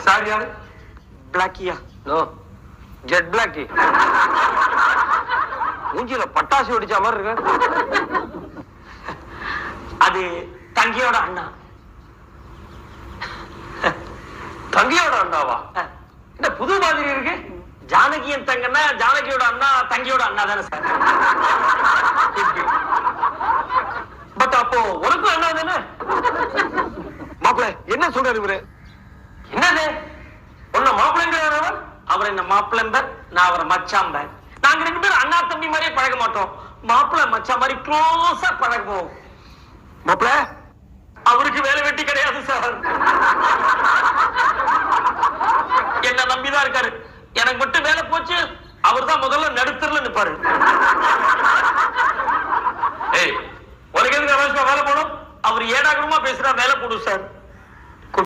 Sir யாரு? பிளாக்கியா? No, jet Blackie. மூஞ்சில பட்டாசு வெடிச்ச மாதிரி இருக்கு. அது தங்கியோட அண்ணா. தங்கியோட அண்ணாவா? என்ன புது மாதிரி இருக்கு? ஜானகியின் தங்கன்னா ஜானகியோட அண்ணா தங்கியோட அண்ணா தானே சார்? பட் அப்போ உனக்கும் அண்ணா தானே? மாப்பிள்ள என்ன சொல்றாரு இவரு? என்னது? உன்ன மாப்பிள்ளைங்க? அவர் என்ன மாப்பிள்ளம்பர், நான் அவரை மச்சாம்பர். நாங்க 2 பேரும் அண்ணா தம்பி மாதிரியே பழக மாட்டோம். மாப்பிள்ள மச்சான் மாதிரி க்ளோஸா பழகுவோம். மாப்பிள்ள அவருக்கு வேலை வெட்டி கிடையாது சார். என்ன நம்பிதான் இருக்காரு. எனக்கு மட்டும் வேலை போச்சு, அவர் தான் முதல்ல நடுத்தர்ல நிப்பாரு. ஏய், உனக்கு எதுக்கு அவசியமா வேலை போடும்? அவர் ஏடாகமா பேசுறா, வேலை போடும் சார்.